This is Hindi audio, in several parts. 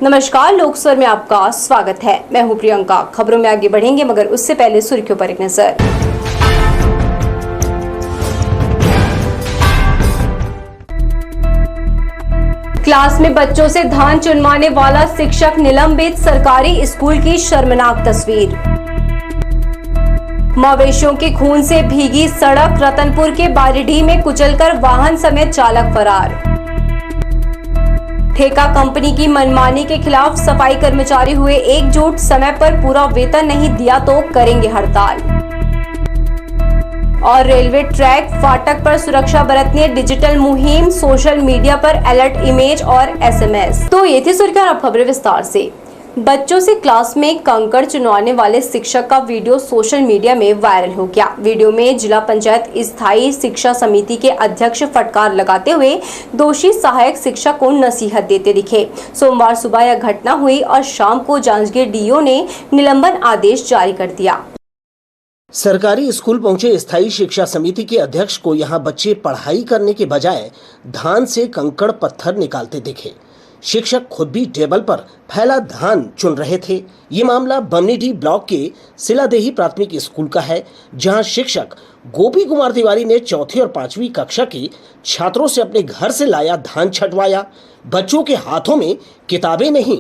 नमस्कार, लोकस्वर में आपका स्वागत है। मैं हूं प्रियंका। खबरों में आगे बढ़ेंगे, मगर उससे पहले सुर्खियों पर एक नजर। क्लास में बच्चों से धान चुनवाने वाला शिक्षक निलंबित, सरकारी स्कूल की शर्मनाक तस्वीर। मवेशियों के खून से भीगी सड़क, रतनपुर के बारीडीह में कुचलकर वाहन समेत चालक फरार। ठेका कंपनी की मनमानी के खिलाफ सफाई कर्मचारी हुए एकजुट, समय पर पूरा वेतन नहीं दिया तो करेंगे हड़ताल। और रेलवे ट्रैक फाटक पर सुरक्षा बरतने डिजिटल मुहिम, सोशल मीडिया पर अलर्ट इमेज और एसएमएस। तो ये थी सुर्खियां, अब खबरें विस्तार से। बच्चों से क्लास में कंकड़ चुनवाने वाले शिक्षक का वीडियो सोशल मीडिया में वायरल हो गया। वीडियो में जिला पंचायत स्थायी शिक्षा समिति के अध्यक्ष फटकार लगाते हुए दोषी सहायक शिक्षक को नसीहत देते दिखे। सोमवार सुबह यह घटना हुई और शाम को जांजगीर डीओ ने निलंबन आदेश जारी कर दिया। सरकारी स्कूल पहुंचे स्थायी शिक्षा समिति के अध्यक्ष को यहां बच्चे पढ़ाई करने के बजाय धान से कंकड़ पत्थर निकालते दिखे। शिक्षक खुद भी टेबल पर फैला धान चुन रहे थे। ये मामला बमनीडीह ब्लॉक के सिलादेही प्राथमिक स्कूल का है, जहां शिक्षक गोपी कुमार तिवारी ने चौथी और पांचवी कक्षा के छात्रों से अपने घर से लाया धान छंटवाया। बच्चों के हाथों में किताबें नहीं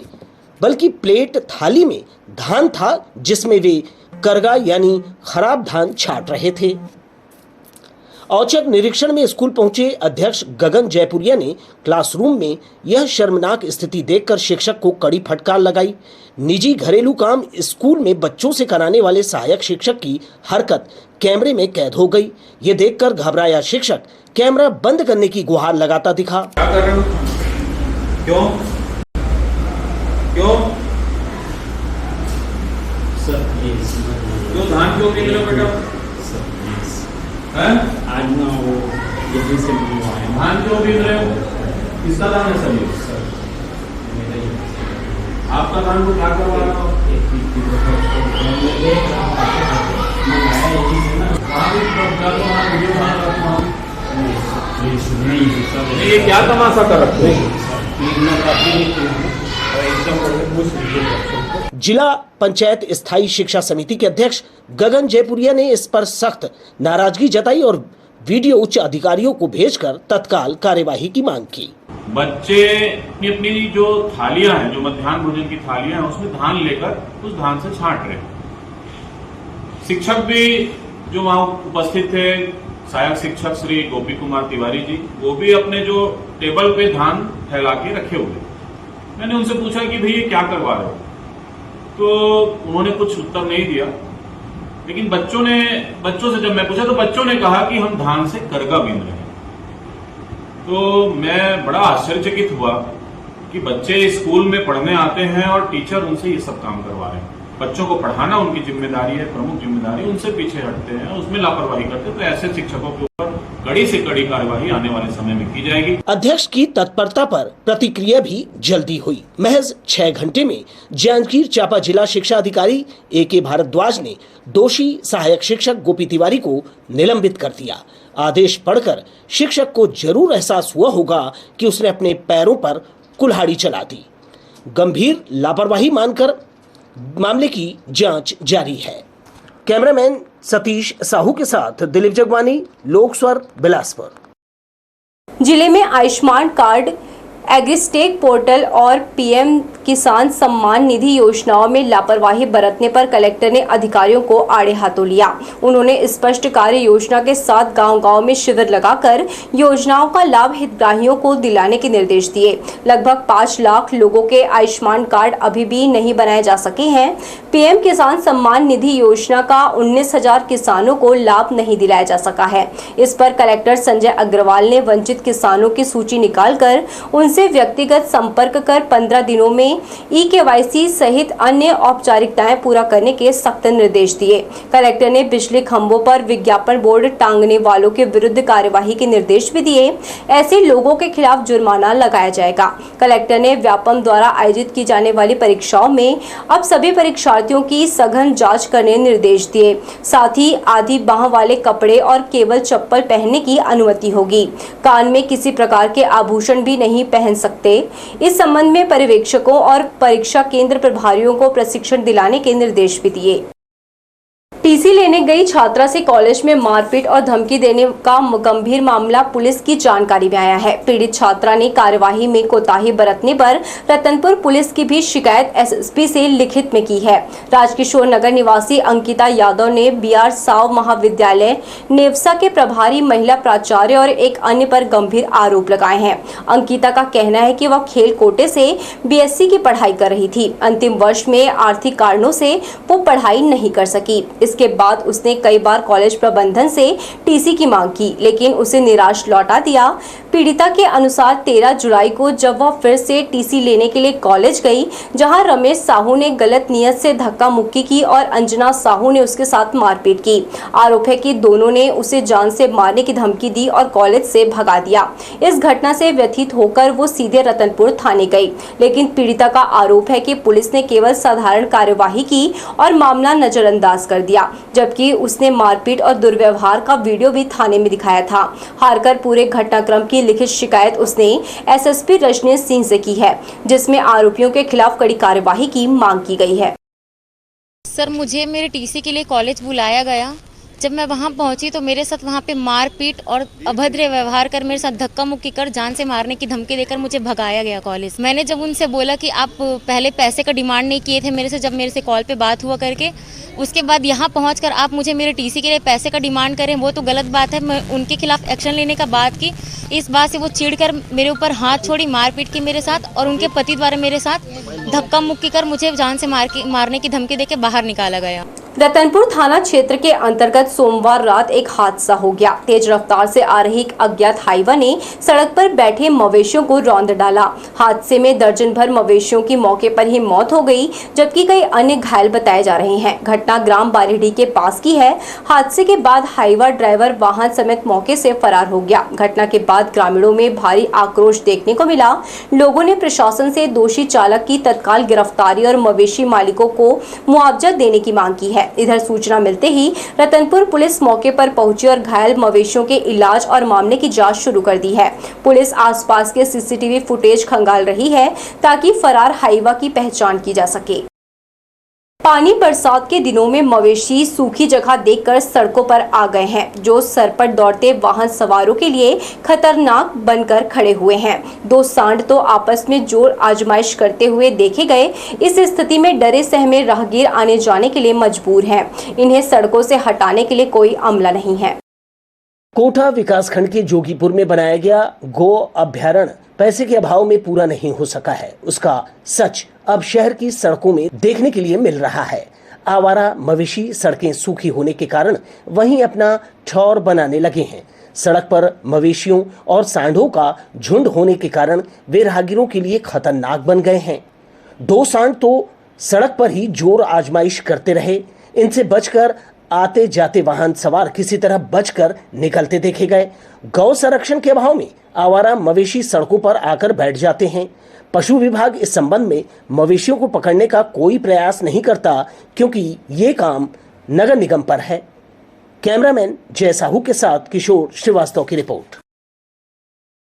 बल्कि प्लेट थाली में धान था, जिसमें वे करगा यानी खराब धान छाट रहे थे। औचक निरीक्षण में स्कूल पहुंचे अध्यक्ष गगन जयपुरिया ने क्लासरूम में यह शर्मनाक स्थिति देखकर शिक्षक को कड़ी फटकार लगाई। निजी घरेलू काम स्कूल में बच्चों से कराने वाले सहायक शिक्षक की हरकत कैमरे में कैद हो गई। ये देखकर घबराया शिक्षक कैमरा बंद करने की गुहार लगाता दिखा। क्या कर रहे हो? क्यों क्यों सर क्यों धान क्यों गिन रहे हो बेटा? आज ना वो जल्दी से मंगवाए धान क्यों गिन रहे हो? किसका धान है सभी? सर आपका धान को क्या करवा रहा हो? ये क्या तमाशा कर रहे हो? जिला पंचायत स्थायी शिक्षा समिति के अध्यक्ष गगन जयपुरिया ने इस पर सख्त नाराजगी जताई और वीडियो उच्च अधिकारियों को भेजकर तत्काल कार्यवाही की मांग की। बच्चे अपनी जो थालियां हैं, जो मध्याह्न भोजन की थालियां हैं, उसमें धान लेकर उस धान से छांट रहे हैं। शिक्षक भी जो वहां उपस्थित थे, सहायक शिक्षक श्री गोपी कुमार तिवारी जी, वो भी अपने जो टेबल पे धान फैला के रखे हुए। मैंने उनसे पूछा कि भैया क्या करवा रहे हो, तो उन्होंने कुछ उत्तर नहीं दिया। लेकिन बच्चों से जब मैं पूछा तो बच्चों ने कहा कि हम धान से करगा बीन रहे हैं। तो मैं बड़ा आश्चर्यचकित हुआ कि बच्चे स्कूल में पढ़ने आते हैं और टीचर उनसे ये सब काम करवा रहे हैं। बच्चों को पढ़ाना उनकी जिम्मेदारी है, प्रमुख जिम्मेदारी, उनसे पीछे हटते हैं, उसमें लापरवाही करते हैं। तो ऐसे शिक्षकों के ऊपर कड़ी से कड़ी कार्यवाही आने वाले समय में की जाएगी। अध्यक्ष की तत्परता पर प्रतिक्रिया भी जल्दी हुई। महज 6 घंटे में जांजगीर चांपा जिला शिक्षा अधिकारी AK भारद्वाज ने दोषी सहायक शिक्षक गोपी तिवारी को निलंबित कर दिया। आदेश पढ़कर शिक्षक को जरूर एहसास हुआ होगा कि उसने अपने पैरों पर कुल्हाड़ी चला दी। गंभीर लापरवाही मानकर मामले की जांच जारी है। कैमरामैन सतीश साहू के साथ दिलीप जगवानी, लोकस्वर, बिलासपुर। जिले में आयुष्मान कार्ड, एग्रीस्टेक पोर्टल और PM किसान सम्मान निधि योजनाओं में लापरवाही बरतने पर कलेक्टर ने अधिकारियों को आड़े हाथों लिया। उन्होंने स्पष्ट कार्य योजना के साथ गांव-गांव में शिविर लगाकर योजनाओं का लाभ हितग्राहियों को दिलाने के निर्देश दिए। लगभग 5 लाख लोगों के आयुष्मान कार्ड अभी भी नहीं बनाए जा सके हैं। PM किसान सम्मान निधि योजना का 19,000 किसानों को लाभ नहीं दिलाया जा सका है। इस पर कलेक्टर संजय अग्रवाल ने वंचित किसानों की सूची निकालकर उनसे व्यक्तिगत संपर्क कर 15 दिनों में EKYC सहित अन्य औपचारिकताएं पूरा करने के सख्त निर्देश दिए। कलेक्टर ने बिजली खंभों पर विज्ञापन बोर्ड टांगने वालों के विरुद्ध कार्यवाही के निर्देश भी दिए। ऐसे लोगों के खिलाफ जुर्माना लगाया जाएगा। कलेक्टर ने व्यापम द्वारा आयोजित की जाने वाली परीक्षाओं में अब सभी परीक्षार्थियों की सघन जांच करने निर्देश दिए। साथ ही आधी बाह वाले कपड़े और केवल चप्पल पहनने की अनुमति होगी। कान में किसी प्रकार के आभूषण भी नहीं पहन सकते। इस संबंध में पर्यवेक्षकों और परीक्षा केंद्र प्रभारियों को प्रशिक्षण दिलाने के निर्देश भी दिए। टीसी लेने गई छात्रा से कॉलेज में मारपीट और धमकी देने का गंभीर मामला पुलिस की जानकारी में आया है। पीड़ित छात्रा ने कार्यवाही में कोताही बरतने पर रतनपुर पुलिस की भी शिकायत एसएसपी से लिखित में की है। राजकिशोर नगर निवासी अंकिता यादव ने बीआर साव महाविद्यालय नेवसा के प्रभारी महिला प्राचार्य और एक अन्य पर गंभीर आरोप लगाए हैं। अंकिता का कहना है कि वह खेल कोटे से बीएससी की पढ़ाई कर रही थी। अंतिम वर्ष में आर्थिक कारणों से वो पढ़ाई नहीं कर सकी। इसके बाद उसने कई बार कॉलेज प्रबंधन से टीसी की मांग की, लेकिन उसे निराश लौटा दिया। पीड़िता के अनुसार 13 जुलाई को जब वह फिर से टीसी लेने के लिए कॉलेज गई, जहां रमेश साहू ने गलत नियत से धक्का मुक्की की और अंजना साहू ने उसके साथ मारपीट की। आरोप है कि दोनों ने उसे जान से मारने की धमकी दी और कॉलेज से भगा दिया। इस घटना से व्यथित होकर वो सीधे रतनपुर थाने गई, लेकिन पीड़िता का आरोप है कि पुलिस ने केवल साधारण कार्यवाही की और मामला नजरअंदाज कर दिया, जबकि उसने मारपीट और दुर्व्यवहार का वीडियो भी थाने में दिखाया था। हारकर पूरे घटनाक्रम की लिखित शिकायत उसने एसएसपी रजनीश सिंह से की है, जिसमें आरोपियों के खिलाफ कड़ी कार्यवाही की मांग की गई है। सर, मुझे मेरे टीसी के लिए कॉलेज बुलाया गया। जब मैं वहां पहुंची तो मेरे साथ वहां पे मारपीट और अभद्र व्यवहार कर, मेरे साथ धक्का मुक्की कर, जान से मारने की धमकी देकर मुझे भगाया गया कॉलेज। मैंने जब उनसे बोला कि आप पहले पैसे का डिमांड नहीं किए थे मेरे से, जब मेरे से कॉल पे बात हुआ करके, उसके बाद यहाँ पहुंचकर आप मुझे मेरे टीसी के लिए पैसे का डिमांड करें, वो तो गलत बात है। मैं उनके खिलाफ एक्शन लेने का बात की। इस बात से वो चिढ़कर मेरे ऊपर हाथ छोड़ी, मारपीट की मेरे साथ, और उनके पति द्वारा मेरे साथ धक्का मुक्की कर मुझे जान से मारने की धमकी देकर बाहर निकाला गया। रतनपुर थाना क्षेत्र के अंतर्गत सोमवार रात एक हादसा हो गया। तेज रफ्तार से आ रही एक अज्ञात हाईवा ने सड़क पर बैठे मवेशियों को रौंद डाला। हादसे में दर्जन भर मवेशियों की मौके पर ही मौत हो गई, जबकि कई अन्य घायल बताए जा रहे हैं। घटना ग्राम बारीडी के पास की है। हादसे के बाद हाईवा ड्राइवर वाहन समेत मौके से फरार हो गया। घटना के बाद ग्रामीणों में भारी आक्रोश देखने को मिला। लोगों ने प्रशासन से दोषी चालक की तत्काल गिरफ्तारी और मवेशी मालिकों को मुआवजा देने की मांग की है। इधर सूचना मिलते ही रतनपुर पुलिस मौके पर पहुंची और घायल मवेशियों के इलाज और मामले की जांच शुरू कर दी है। पुलिस आसपास के सीसीटीवी फुटेज खंगाल रही है ताकि फरार हाईवा की पहचान की जा सके। पानी बरसात के दिनों में मवेशी सूखी जगह देखकर सड़कों पर आ गए हैं, जो सर पर दौड़ते वाहन सवारों के लिए खतरनाक बनकर खड़े हुए हैं। दो सांड तो आपस में जोर आजमाइश करते हुए देखे गए। इस स्थिति में डरे सहमे राहगीर आने जाने के लिए मजबूर हैं। इन्हें सड़कों से हटाने के लिए कोई अमला नहीं है। कोटा विकासखंड के जोगीपुर में बनाया गया गो अभ्यारण्य पैसे के अभाव में पूरा नहीं हो सका है। उसका सच अब शहर की सड़कों में देखने के लिए मिल रहा है। आवारा मवेशी सड़कें सूखी होने के कारण वहीं अपना ठौर बनाने लगे हैं। सड़क पर मवेशियों और सांडों का झुंड होने के कारण वे राहगीरों के लिए खतरनाक बन गए हैं। दो सांड तो सड़क पर ही जोर आजमाइश करते रहे। इनसे बचकर आते जाते वाहन सवार किसी तरह बचकर निकलते देखे गए। गौ संरक्षण के अभाव में आवारा मवेशी सड़कों पर आकर बैठ जाते हैं। पशु विभाग इस संबंध में मवेशियों को पकड़ने का कोई प्रयास नहीं करता, क्योंकि ये काम नगर निगम पर है। कैमरामैन जय साहू के साथ किशोर श्रीवास्तव की रिपोर्ट।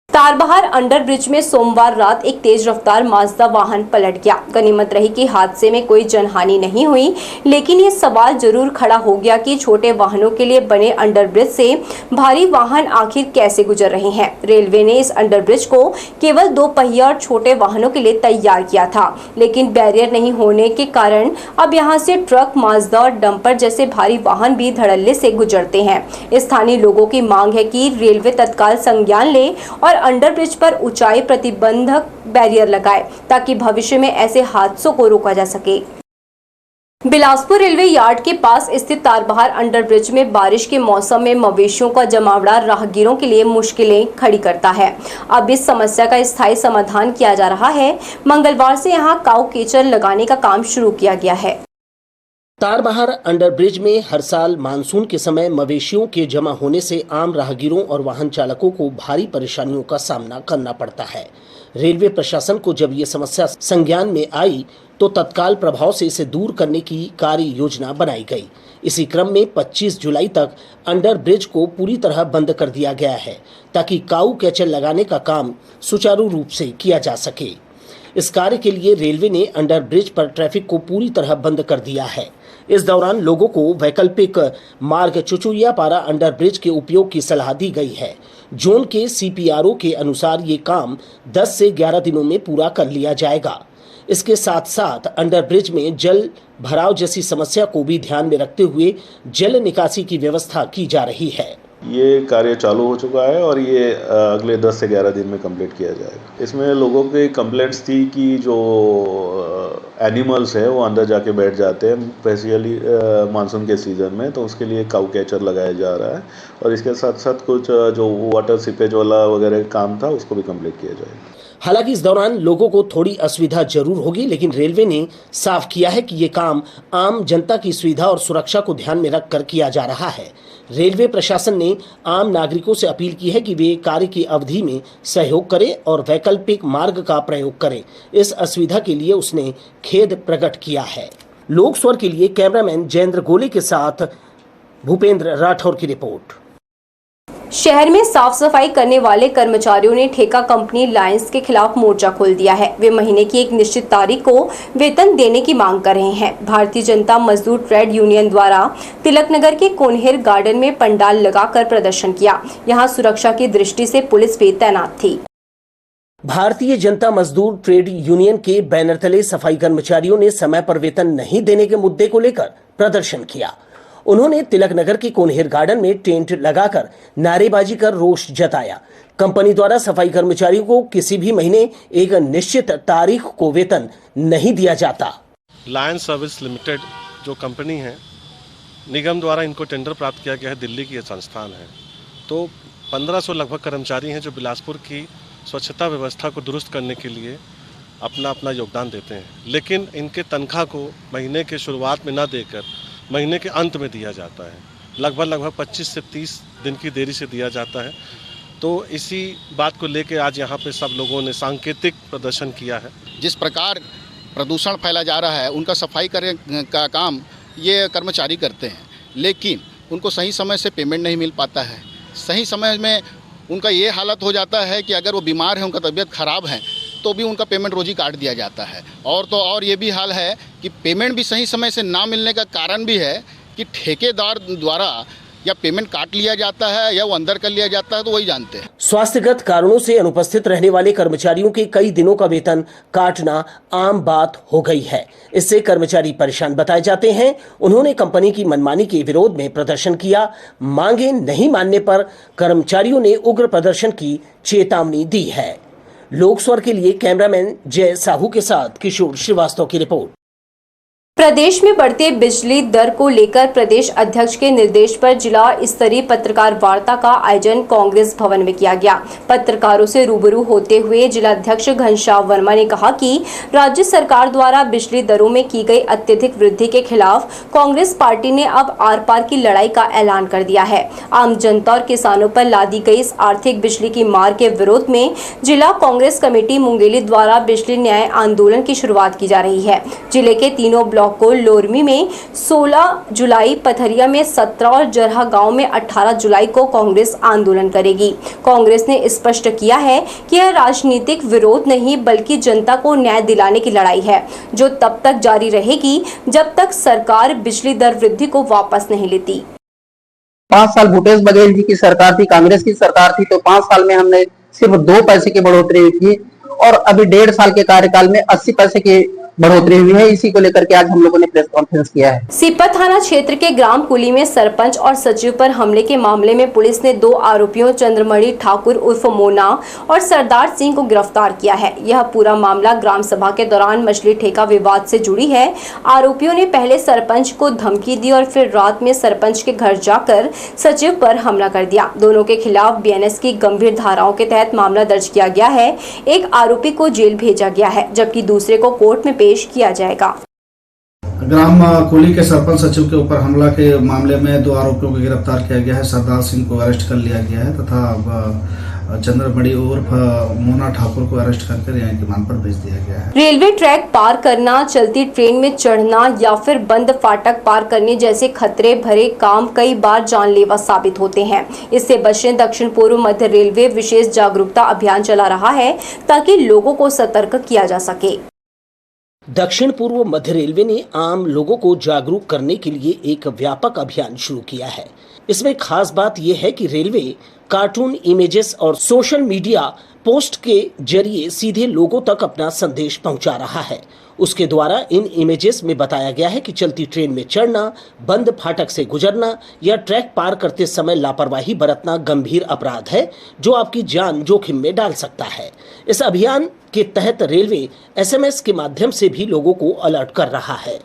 तारबहार अंडर ब्रिज में सोमवार रात एक तेज रफ्तार माजदा वाहन पलट गया। गनीमत रही कि हादसे में कोई जनहानि नहीं हुई, लेकिन ये सवाल जरूर खड़ा हो गया कि छोटे वाहनों के लिए बने अंडर ब्रिज से भारी वाहन आखिर कैसे गुजर रहे हैं। रेलवे ने इस अंडर ब्रिज को केवल 2 पहिया और छोटे वाहनों के लिए तैयार किया था, लेकिन बैरियर नहीं होने के कारण अब यहाँ से ट्रक, माजदा और डंपर जैसे भारी वाहन भी धड़ल्ले से गुजरते हैं। स्थानीय लोगों की मांग है कि रेलवे तत्काल संज्ञान ले और अंडर ब्रिज पर ऊंचाई प्रतिबंधक बैरियर लगाए, ताकि भविष्य में ऐसे हादसों को रोका जा सके। बिलासपुर रेलवे यार्ड के पास स्थित तारबहार अंडर ब्रिज में बारिश के मौसम में मवेशियों का जमावड़ा राहगीरों के लिए मुश्किलें खड़ी करता है। अब इस समस्या का स्थायी समाधान किया जा रहा है। मंगलवार से यहां काऊ कीचड़ लगाने का काम शुरू किया गया है। तारबहार अंडर ब्रिज में हर साल मानसून के समय मवेशियों के जमा होने से आम राहगीरों और वाहन चालकों को भारी परेशानियों का सामना करना पड़ता है। रेलवे प्रशासन को जब ये समस्या संज्ञान में आई तो तत्काल प्रभाव से इसे दूर करने की कार्य योजना बनाई गई। इसी क्रम में 25 जुलाई तक अंडर ब्रिज को पूरी तरह बंद कर दिया गया है ताकि काऊ कैचर लगाने का काम सुचारू रूप से किया जा सके। इस कार्य के लिए रेलवे ने अंडर ब्रिज पर ट्रैफिक को पूरी तरह बंद कर दिया है। इस दौरान लोगों को वैकल्पिक मार्ग चुचुड़ियापाड़ा अंडर ब्रिज के उपयोग की सलाह दी गई है। जोन के CPRO के अनुसार ये काम 10 से 11 दिनों में पूरा कर लिया जाएगा। इसके साथ साथ अंडर ब्रिज में जल भराव जैसी समस्या को भी ध्यान में रखते हुए जल निकासी की व्यवस्था की जा रही है। ये कार्य चालू हो चुका है और ये अगले 10 से 11 दिन में कंप्लीट किया जाएगा। इसमें लोगों की कंप्लेंट्स थी कि जो एनिमल्स है वो अंदर जाके बैठ जाते हैं, स्पेशली मानसून के सीज़न में, तो उसके लिए काऊ कैचर लगाया जा रहा है और इसके साथ साथ कुछ जो वाटर सीपेज वाला वगैरह काम था उसको भी कंप्लीट किया जाएगा। हालांकि इस दौरान लोगों को थोड़ी असुविधा जरूर होगी, लेकिन रेलवे ने साफ किया है कि ये काम आम जनता की सुविधा और सुरक्षा को ध्यान में रखकर किया जा रहा है। रेलवे प्रशासन ने आम नागरिकों से अपील की है कि वे कार्य की अवधि में सहयोग करें और वैकल्पिक मार्ग का प्रयोग करें। इस असुविधा के लिए उसने खेद प्रकट किया है। लोक स्वर के लिए कैमरामैन जयेंद्र गोले के साथ भूपेंद्र राठौर की रिपोर्ट। शहर में साफ सफाई करने वाले कर्मचारियों ने ठेका कंपनी लायंस के खिलाफ मोर्चा खोल दिया है। वे महीने की एक निश्चित तारीख को वेतन देने की मांग कर रहे हैं। भारतीय जनता मजदूर ट्रेड यूनियन द्वारा तिलक नगर के कोनहेर गार्डन में पंडाल लगाकर प्रदर्शन किया। यहां सुरक्षा की दृष्टि से पुलिस भी तैनात थी। भारतीय जनता मजदूर ट्रेड यूनियन के बैनर तले सफाई कर्मचारियों ने समय पर वेतन नहीं देने के मुद्दे को लेकर प्रदर्शन किया। उन्होंने तिलक नगर के कोनहेर गार्डन में टेंट लगाकर नारेबाजी कर रोष जताया। कंपनी द्वारा सफाई कर्मचारियों को किसी भी महीने एक निश्चित तारीख को वेतन नहीं दिया जाता। लायंस सर्विस लिमिटेड जो कंपनी है, निगम द्वारा इनको टेंडर प्राप्त किया गया है। दिल्ली की यह संस्थान है। तो 1500 लगभग कर्मचारी हैं जो बिलासपुर की स्वच्छता व्यवस्था को दुरुस्त करने के लिए अपना अपना योगदान देते हैं, लेकिन इनके तनख्वाह को महीने के शुरुआत में न देकर महीने के अंत में दिया जाता है। लगभग 25 से 30 दिन की देरी से दिया जाता है। तो इसी बात को लेकर आज यहाँ पे सब लोगों ने सांकेतिक प्रदर्शन किया है। जिस प्रकार प्रदूषण फैला जा रहा है, उनका सफाई करने का काम ये कर्मचारी करते हैं, लेकिन उनको सही समय से पेमेंट नहीं मिल पाता है। सही समय में उनका ये हालत हो जाता है कि अगर वो बीमार है, उनका तबीयत खराब है, तो भी उनका पेमेंट रोज ही काट दिया जाता है। और तो और ये भी हाल है कि पेमेंट भी सही समय से ना मिलने का कारण भी है कि ठेकेदार द्वारा या पेमेंट काट लिया जाता है या वो अंदर कर लिया जाता है, तो वही जानते हैं। स्वास्थ्यगत कारणों से अनुपस्थित रहने वाले कर्मचारियों के कई दिनों का वेतन काटना आम बात हो गई है। इससे कर्मचारी परेशान बताए जाते हैं। उन्होंने कंपनी की मनमानी के विरोध में प्रदर्शन किया। मांगे नहीं मानने पर कर्मचारियों ने उग्र प्रदर्शन की चेतावनी दी है। लोक स्वर के लिए कैमरामैन जय साहू के साथ किशोर श्रीवास्तव की रिपोर्ट। प्रदेश में बढ़ते बिजली दर को लेकर प्रदेश अध्यक्ष के निर्देश पर जिला स्तरीय पत्रकार वार्ता का आयोजन कांग्रेस भवन में किया गया। पत्रकारों से रूबरू होते हुए जिलाध्यक्ष घनश्याम वर्मा ने कहा कि राज्य सरकार द्वारा बिजली दरों में की गई अत्यधिक वृद्धि के खिलाफ कांग्रेस पार्टी ने अब आर पार की लड़ाई का ऐलान कर दिया है। आम जनता और किसानों पर लादी गई इस आर्थिक बिजली की मार के विरोध में जिला कांग्रेस कमेटी मुंगेली द्वारा बिजली न्याय आंदोलन की शुरुआत की जा रही है। जिले के तीनों ब्लॉक को लोरमी में 16 जुलाई, पथरिया में 17 और जरहा गांव में 18 जुलाई को कांग्रेस आंदोलन करेगी। कांग्रेस ने स्पष्ट किया है कि यह राजनीतिक विरोध नहीं बल्कि जनता को न्याय दिलाने की लड़ाई है, जो तब तक जारी रहेगी जब तक सरकार बिजली दर वृद्धि को वापस नहीं लेती। 5 साल भूपेश बघेल जी की सरकार थी, कांग्रेस की सरकार थी, तो 5 साल में हमने सिर्फ 2 पैसे की बढ़ोतरी की और अभी 1.5 साल के कार्यकाल में 80 पैसे की बढ़ोतरी हुई है। इसी को लेकर के आज हम लोगों ने प्रेस कॉन्फ्रेंस किया है। सीपत थाना क्षेत्र के ग्राम कुली में सरपंच और सचिव पर हमले के मामले में पुलिस ने 2 आरोपियों चंद्रमणि ठाकुर उर्फ मोना और सरदार सिंह को गिरफ्तार किया है। यह पूरा मामला ग्राम सभा के दौरान मछली ठेका विवाद से जुड़ी है। आरोपियों ने पहले सरपंच को धमकी दी और फिर रात में सरपंच के घर जाकर सचिव पर हमला कर दिया। दोनों के खिलाफ बीएनएस की गंभीर धाराओं के तहत मामला दर्ज किया गया है। एक आरोपी को जेल भेजा गया है, जबकि दूसरे को कोर्ट में पेश किया जाएगा। ग्राम कुली के सरपंच सचिव के ऊपर हमला के मामले में 2 आरोपियों को गिरफ्तार किया गया है। सरदार सिंह को अरेस्ट कर लिया गया है तथा चंद्रमणि उर्फ मोना ठाकुर को अरेस्ट करकर यहाँ की मान पर भेज दिया गया है। रेलवे ट्रैक पार करना, चलती ट्रेन में चढ़ना या फिर बंद फाटक पार करने जैसे खतरे भरे काम कई बार जानलेवा साबित होते हैं। इससे बचने दक्षिण पूर्व मध्य रेलवे विशेष जागरूकता अभियान चला रहा है ताकि लोगों को सतर्क किया जा सके। दक्षिण पूर्व मध्य रेलवे ने आम लोगों को जागरूक करने के लिए एक व्यापक अभियान शुरू किया है। इसमें खास बात यह है कि रेलवे कार्टून इमेजेस और सोशल मीडिया पोस्ट के जरिए सीधे लोगों तक अपना संदेश पहुंचा रहा है। उसके द्वारा इन इमेजेस में बताया गया है कि चलती ट्रेन में चढ़ना, बंद फाटक से गुजरना या ट्रैक पार करते समय लापरवाही बरतना गंभीर अपराध है जो आपकी जान जोखिम में डाल सकता है। इस अभियान के तहत रेलवे SMS के माध्यम से भी लोगों को अलर्ट कर रहा है।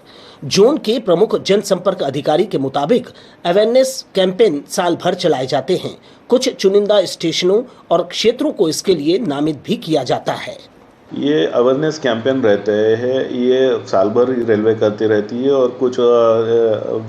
जोन के प्रमुख जनसंपर्क अधिकारी के मुताबिक अवेयरनेस कैंपेन साल भर चलाए जाते हैं। कुछ चुनिंदा स्टेशनों और क्षेत्रों को इसके लिए नामित भी किया जाता है। ये अवेयरनेस कैंपेन रहते हैं, ये साल भर रेलवे करती रहती है और कुछ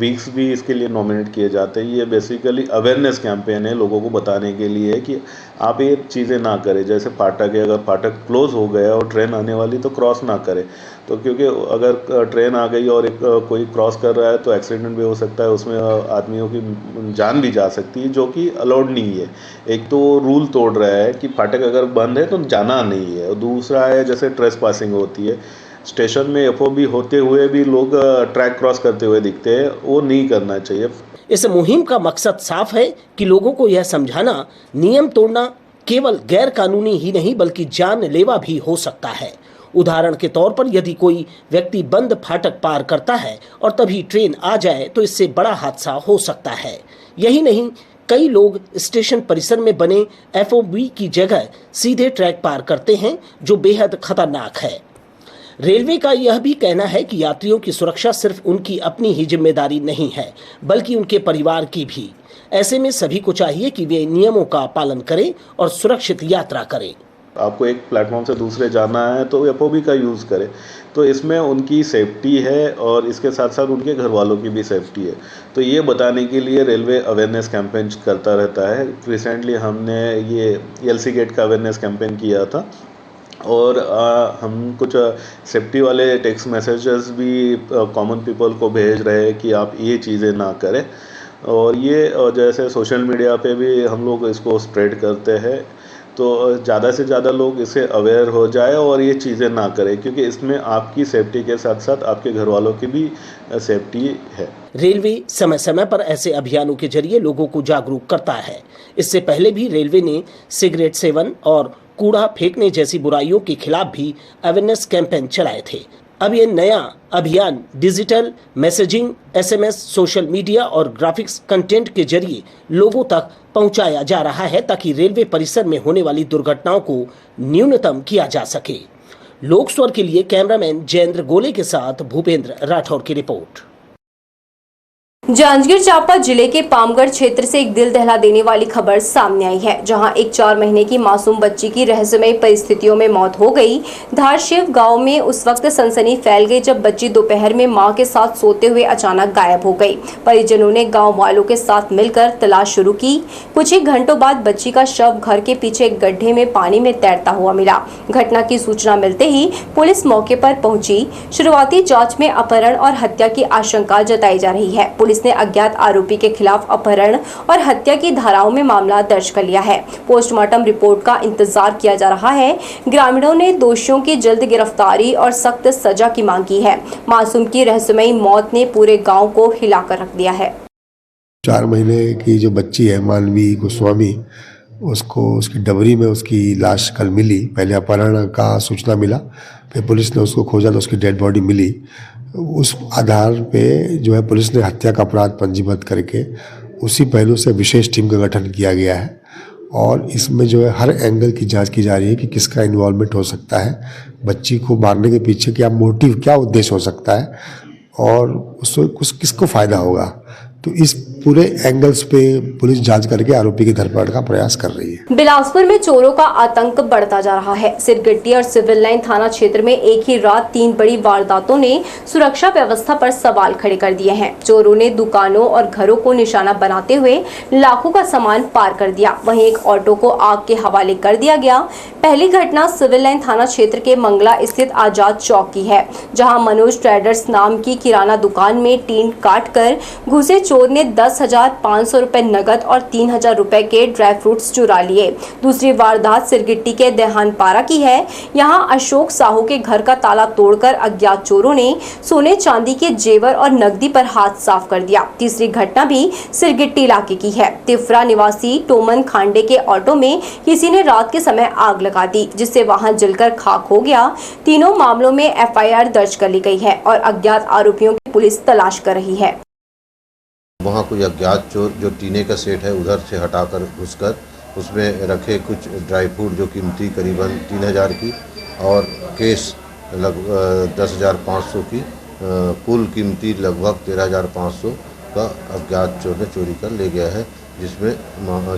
वीक्स भी इसके लिए नॉमिनेट किए जाते हैं। ये बेसिकली अवेयरनेस कैंपेन है, लोगों को बताने के लिए कि आप ये चीज़ें ना करें। जैसे फाटक है, अगर फाटक क्लोज हो गया और ट्रेन आने वाली तो क्रॉस ना करें। तो क्योंकि अगर ट्रेन आ गई और कोई क्रॉस कर रहा है तो एक्सीडेंट भी हो सकता है, उसमें आदमियों की जान भी जा सकती है, जो कि अलाउड नहीं है। एक तो रूल तोड़ रहा है कि फाटक अगर बंद है तो जाना नहीं है, और दूसरा है जैसे ट्रेस पासिंग होती है, स्टेशन में FOB होते हुए भी लोग ट्रैक क्रॉस करते हुए दिखते हैं, वो नहीं करना चाहिए। इस मुहिम का मकसद साफ है कि लोगों को यह समझाना नियम तोड़ना केवल गैर कानूनी ही नहीं बल्कि जानलेवा भी हो सकता है। उदाहरण के तौर पर यदि कोई व्यक्ति बंद फाटक पार करता है और तभी ट्रेन आ जाए तो इससे बड़ा हादसा हो सकता है। यही नहीं, कई लोग स्टेशन परिसर में बने FOB की जगह सीधे ट्रैक पार करते हैं जो बेहद खतरनाक है। रेलवे का यह भी कहना है कि यात्रियों की सुरक्षा सिर्फ उनकी अपनी ही जिम्मेदारी नहीं है बल्कि उनके परिवार की भी। ऐसे में सभी को चाहिए कि वे नियमों का पालन करें और सुरक्षित यात्रा करें। आपको एक प्लेटफॉर्म से दूसरे जाना है तो FOB का यूज़ करें, तो इसमें उनकी सेफ्टी है और इसके साथ साथ उनके घर वालों की भी सेफ्टी है। तो ये बताने के लिए रेलवे अवेयरनेस कैंपेन करता रहता है। रिसेंटली हमने ये ELC गेट का अवेयरनेस कैंपेन किया था और हम कुछ सेफ्टी वाले टेक्स्ट मैसेजेस भी कॉमन पीपल को भेज रहे हैं कि आप ये चीज़ें ना करें। और ये जैसे सोशल मीडिया पे भी हम लोग इसको स्प्रेड करते हैं, तो ज़्यादा से ज़्यादा लोग इससे अवेयर हो जाए और ये चीज़ें ना करें, क्योंकि इसमें आपकी सेफ्टी के साथ साथ आपके घर वालों की भी सेफ्टी है। रेलवे समय समय पर ऐसे अभियानों के जरिए लोगों को जागरूक करता है। इससे पहले भी रेलवे ने सिगरेट सेवन और कूड़ा फेंकने जैसी बुराइयों के खिलाफ भी अवेयरनेस कैंपेन चलाए थे। अब ये नया अभियान digital messaging, SMS, social media और ग्राफिक्स कंटेंट के जरिए लोगों तक पहुंचाया जा रहा है ताकि रेलवे परिसर में होने वाली दुर्घटनाओं को न्यूनतम किया जा सके। लोक स्वर के लिए कैमरामैन जयेंद्र गोले के साथ भूपेंद्र राठौर की रिपोर्ट। जांजगीर चांपा जिले के पामगढ़ क्षेत्र से एक दिल दहला देने वाली खबर सामने आई है, जहां एक 4 महीने की मासूम बच्ची की रहस्यमय परिस्थितियों में मौत हो गई। धारशिव गांव में उस वक्त सनसनी फैल गई जब बच्ची दोपहर में मां के साथ सोते हुए अचानक गायब हो गई। परिजनों ने गांव वालों के साथ मिलकर तलाश शुरू की। कुछ ही घंटों बाद बच्ची का शव घर के पीछे एक गड्ढे में पानी में तैरता हुआ मिला। घटना की सूचना मिलते ही पुलिस मौके पर पहुंची। शुरुआती जाँच में अपहरण और हत्या की आशंका जताई जा रही है। पुलिस ने अज्ञात आरोपी के खिलाफ अपहरण और हत्या की धाराओं में मामला दर्ज कर लिया है। पोस्टमार्टम रिपोर्ट का इंतजार किया जा रहा है। ग्रामीणों ने दोषियों की जल्द गिरफ्तारी और सख्त सजा की मांग की है। मासूम की रहस्यमयी मौत ने पूरे गांव को हिलाकर रख दिया है। 4 महीने की जो बच्ची है मानवी गोस्वामी, उसको उसकी डबरी में उसकी लाश कल मिली। पहले अपहरण का सूचना मिला, फिर पुलिस ने उसको खोजा तो उसकी डेड बॉडी मिली। उस आधार पे जो है पुलिस ने हत्या का अपराध पंजीबद्ध करके उसी पहलू से विशेष टीम का गठन किया गया है और इसमें जो है हर एंगल की जांच की जा रही है कि किसका इन्वॉल्वमेंट हो सकता है, बच्ची को मारने के पीछे क्या मोटिव, क्या उद्देश्य हो सकता है और उससे किसको फ़ायदा होगा। तो इस पूरे एंगल्स पे पुलिस जांच करके आरोपी की धरपकड़ का प्रयास कर रही है। बिलासपुर में चोरों का आतंक बढ़ता जा रहा है। सिरगिट्टी और सिविल लाइन थाना क्षेत्र में एक ही रात 3 बड़ी वारदातों ने सुरक्षा व्यवस्था पर सवाल खड़े कर दिए हैं। चोरों ने दुकानों और घरों को निशाना बनाते हुए लाखों का सामान पार कर दिया। वहीं एक ऑटो को आग के हवाले कर दिया गया। पहली घटना सिविल लाइन थाना क्षेत्र के मंगला स्थित आजाद चौक की है, जहां मनोज ट्रेडर्स नाम की किराना दुकान में टीन काट कर घुसे चोर ने 10,500 रुपए नगद और 3,000 रुपए के ड्राई फ्रूट्स चुरा लिए। दूसरी वारदात सिरगिट्टी के देहानपारा की है। यहां अशोक साहू के घर का ताला तोड़कर अज्ञात चोरों ने सोने चांदी के जेवर और नकदी पर हाथ साफ कर दिया। तीसरी घटना भी सिरगिट्टी इलाके की है। तिफरा निवासी टोमन खांडे के ऑटो में किसी ने रात के समय आग लगा दी, जिससे वाहन जलकर खाक हो गया। तीनों मामलों में FIR दर्ज कर ली गई है और अज्ञात आरोपियों की पुलिस तलाश कर रही है। वहाँ कोई अज्ञात चोर जो टीने का सेट है उधर से हटाकर घुसकर उसमें रखे कुछ ड्राई फ्रूट जो कीमती करीबन 3,000 की और केस लगभग 10,500 की, कुल कीमती लगभग 13,500 का अज्ञात चोर ने चोरी कर ले गया है, जिसमें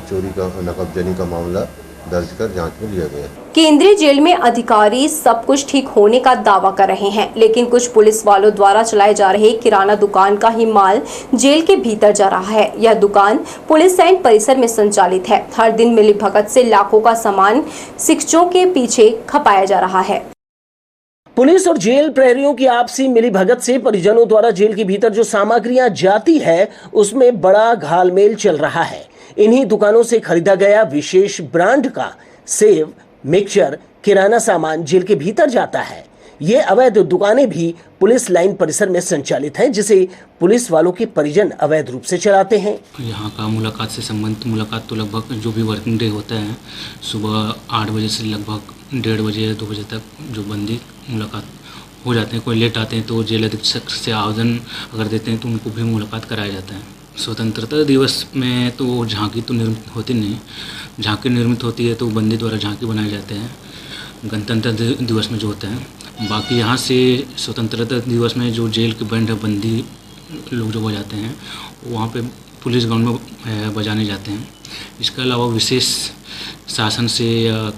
चोरी का नकबजनी का मामला दर्ज कर जांच में लिया गया। केंद्रीय जेल में अधिकारी सब कुछ ठीक होने का दावा कर रहे हैं, लेकिन कुछ पुलिस वालों द्वारा चलाए जा रहे किराना दुकान का ही माल जेल के भीतर जा रहा है। यह दुकान पुलिस लाइन परिसर में संचालित है। हर दिन मिलीभगत से लाखों का सामान शिक्षकों के पीछे खपाया जा रहा है। पुलिस और जेल प्रहरियों की आपसी मिलीभगत से परिजनों द्वारा जेल के भीतर जो सामग्रियां जाती है उसमें बड़ा घालमेल चल रहा है। इन्हीं दुकानों से खरीदा गया विशेष ब्रांड का सेव, मिक्सचर, किराना सामान जेल के भीतर जाता है। ये अवैध दुकानें भी पुलिस लाइन परिसर में संचालित हैं, जिसे पुलिस वालों के परिजन अवैध रूप से चलाते हैं। यहाँ का मुलाकात से संबंधित मुलाकात तो लगभग जो भी वर्किंग डे होता है सुबह 8 बजे से लगभग 1:30 बजे या 2 बजे तक जो बंदी मुलाकात हो जाते हैं। कोई लेट आते हैं तो जेल अधीक्षक से आवेदन अगर देते हैं तो उनको भी मुलाकात कराया जाता है। स्वतंत्रता दिवस में तो झांकी तो निर्मित होती नहीं, झांकी निर्मित होती है तो बंदी द्वारा झांकी बनाए जाते हैं गणतंत्र दिवस में जो होता है। बाकी यहाँ से स्वतंत्रता दिवस में जो जेल के बैंड है बंदी लोग जो बजाते हैं वहाँ पे पुलिस ग्राउंड में बजाने जाते हैं। इसके अलावा विशेष शासन से या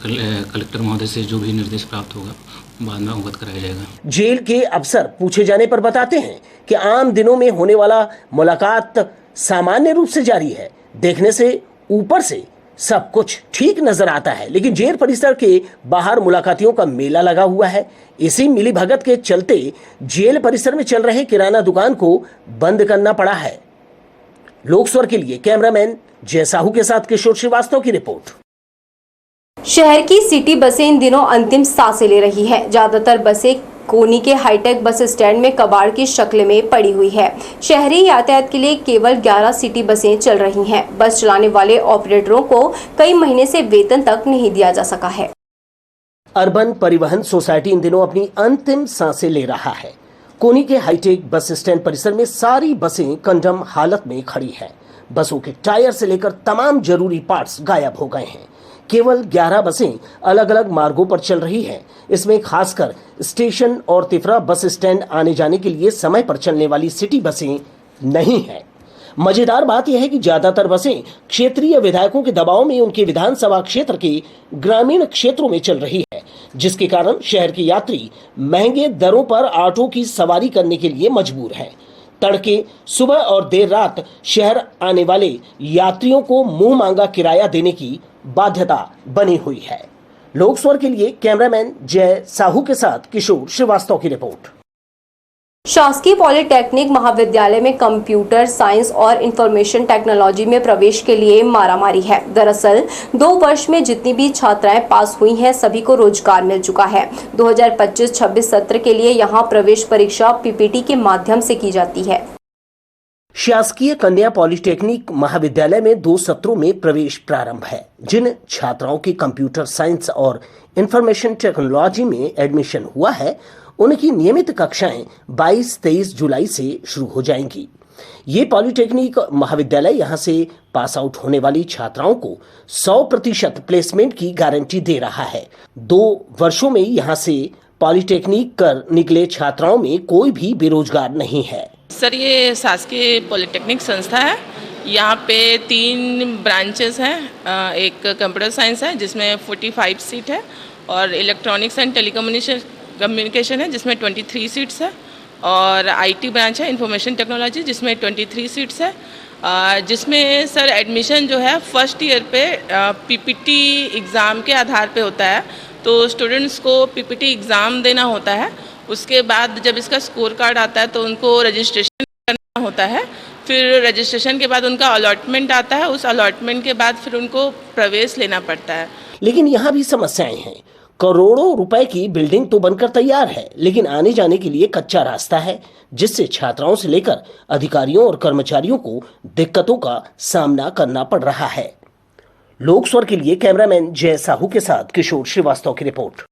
कलेक्टर महोदय से जो भी निर्देश प्राप्त होगा बाद में अवगत कराया जाएगा। जेल के अफसर पूछे जाने पर बताते हैं कि आम दिनों में होने वाला मुलाकात सामान्य रूप से जारी है। देखने से ऊपर से सब कुछ ठीक नजर आता है, लेकिन जेल परिसर के बाहर मुलाकातियों का मेला लगा हुआ है। इसी मिलीभगत के चलते जेल परिसर में चल रहे किराना दुकान को बंद करना पड़ा है। लोकस्वर के लिए कैमरामैन जय साहू के साथ किशोर श्रीवास्तव की रिपोर्ट। शहर की सिटी बसें इन दिनों अंतिम सांसें ले रही है। ज्यादातर बसें कोनी के हाईटेक बस स्टैंड में कबाड़ की शक्ल में पड़ी हुई है। शहरी यातायात के लिए केवल 11 सिटी बसें चल रही हैं। बस चलाने वाले ऑपरेटरों को कई महीने से वेतन तक नहीं दिया जा सका है। अर्बन परिवहन सोसाइटी इन दिनों अपनी अंतिम सांसें ले रहा है। कोनी के हाईटेक बस स्टैंड परिसर में सारी बसें कंडम हालत में खड़ी है। बसों के टायर से लेकर तमाम जरूरी पार्ट्स गायब हो गए हैं। केवल 11 बसें अलग अलग मार्गों पर चल रही हैं। इसमें खासकर स्टेशन और तिफरा बस स्टैंड आने जाने के लिए समय पर चलने वाली सिटी बसें नहीं हैं। मजेदार बात यह है कि ज्यादातर बसें क्षेत्रीय विधायकों के दबाव में उनके विधानसभा क्षेत्र के ग्रामीण क्षेत्रों में चल रही है, जिसके कारण शहर के यात्री महंगे दरों पर ऑटो की सवारी करने के लिए मजबूर हैं। तड़के, सुबह और देर रात शहर आने वाले यात्रियों को मुंह मांगा किराया देने की बाध्यता बनी हुई है। लोकस्वर के लिए कैमरामैन जय साहू के साथ किशोर श्रीवास्तव की रिपोर्ट। शासकीय पॉलिटेक्निक महाविद्यालय में कंप्यूटर साइंस और इंफॉर्मेशन टेक्नोलॉजी में प्रवेश के लिए मारामारी है। दरअसल 2 वर्ष में जितनी भी छात्राएं पास हुई हैं सभी को रोजगार मिल चुका है। 2025-26 सत्र के लिए यहां प्रवेश परीक्षा PPT के माध्यम से की जाती है। शासकीय कन्या पॉलिटेक्निक महाविद्यालय में 2 सत्रों में प्रवेश प्रारंभ है। जिन छात्राओं की कंप्यूटर साइंस और इंफॉर्मेशन टेक्नोलॉजी में एडमिशन हुआ है उनकी नियमित कक्षाएं 22-23 जुलाई से शुरू हो जाएंगी। ये पॉलिटेक्निक महाविद्यालय यहां से पास आउट होने वाली छात्राओं को 100% प्लेसमेंट की गारंटी दे रहा है। 2 वर्षों में यहां से पॉलिटेक्निक कर निकले छात्राओं में कोई भी बेरोजगार नहीं है। सर ये शासकीय पॉलिटेक्निक संस्था है। यहाँ पे 3 ब्रांचेस हैं। एक कंप्यूटर साइंस है जिसमें 45 सीट है, और इलेक्ट्रॉनिक्स एंड टेलीकम्युनिकेशन है जिसमें 23 सीट्स है, और आईटी ब्रांच है इंफॉर्मेशन टेक्नोलॉजी जिसमें 23 सीट्स है। जिसमें सर एडमिशन जो है फर्स्ट ईयर पे पीपीटी एग्ज़ाम के आधार पे होता है। तो स्टूडेंट्स को पीपीटी एग्ज़ाम देना होता है। उसके बाद जब इसका स्कोर कार्ड आता है तो उनको रजिस्ट्रेशन करना होता है। फिर रजिस्ट्रेशन के बाद उनका अलॉटमेंट आता है। उस अलॉटमेंट के बाद फिर उनको प्रवेश लेना पड़ता है। लेकिन यहाँ भी समस्याएं हैं। करोड़ों रुपए की बिल्डिंग तो बनकर तैयार है, लेकिन आने जाने के लिए कच्चा रास्ता है, जिससे छात्राओं से लेकर अधिकारियों और कर्मचारियों को दिक्कतों का सामना करना पड़ रहा है। लोक स्वर के लिए कैमरामैन जय साहू के साथ किशोर श्रीवास्तव की रिपोर्ट।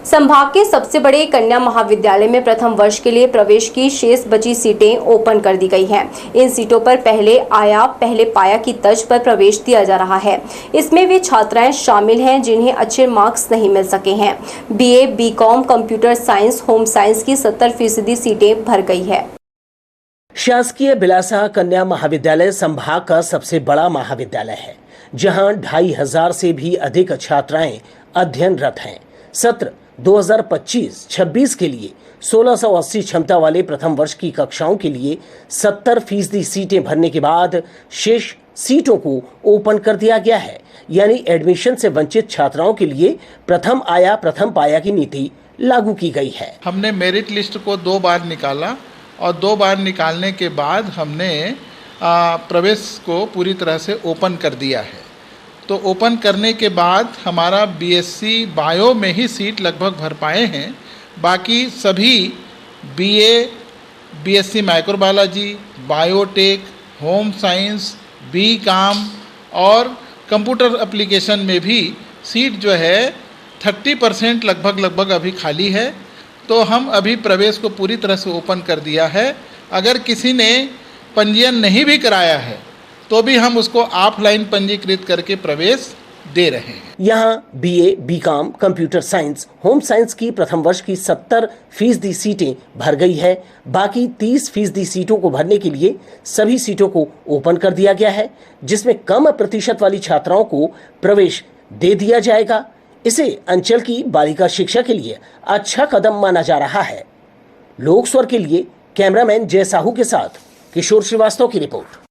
संभाग के सबसे बड़े कन्या महाविद्यालय में प्रथम वर्ष के लिए प्रवेश की शेष बची सीटें ओपन कर दी गई हैं। इन सीटों पर पहले आया पहले पाया की तर्ज पर प्रवेश दिया जा रहा है। इसमें वे छात्राएं शामिल हैं जिन्हें अच्छे मार्क्स नहीं मिल सके हैं। BA, BCom, computer science, home science की 70% सीटें भर गई है। शासकीय बिलासा कन्या महाविद्यालय संभाग का सबसे बड़ा महाविद्यालय है, जहां 2500 से भी अधिक छात्राएं अध्ययनरत हैं। सत्र 2025-26 के लिए 1680 क्षमता वाले प्रथम वर्ष की कक्षाओं के लिए 70% सीटें भरने के बाद शेष सीटों को ओपन कर दिया गया है। यानी एडमिशन से वंचित छात्राओं के लिए प्रथम आया प्रथम पाया की नीति लागू की गई है। हमने मेरिट लिस्ट को 2 बार निकाला, और 2 बार निकालने के बाद हमने प्रवेश को पूरी तरह से ओपन कर दिया है। तो ओपन करने के बाद हमारा बीएससी बायो में ही सीट लगभग भर पाए हैं। बाकी सभी BA, BSc microbiology, biotech, home science, BCom और कंप्यूटर एप्लीकेशन में भी सीट जो है 30% लगभग अभी खाली है। तो हम अभी प्रवेश को पूरी तरह से ओपन कर दिया है। अगर किसी ने पंजीयन नहीं भी कराया है तो भी हम उसको ऑफलाइन पंजीकृत करके प्रवेश दे रहे हैं। यहाँ BA, BCom, computer science, home science की प्रथम वर्ष की 70% सीटें भर गई है। बाकी 30% सीटों को भरने के लिए सभी सीटों को ओपन कर दिया गया है, जिसमें कम प्रतिशत वाली छात्राओं को प्रवेश दे दिया जाएगा। इसे अंचल की बालिका शिक्षा के लिए अच्छा कदम माना जा रहा है। लोक स्वर के लिए कैमरामैन जय साहू के साथ किशोर श्रीवास्तव की रिपोर्ट।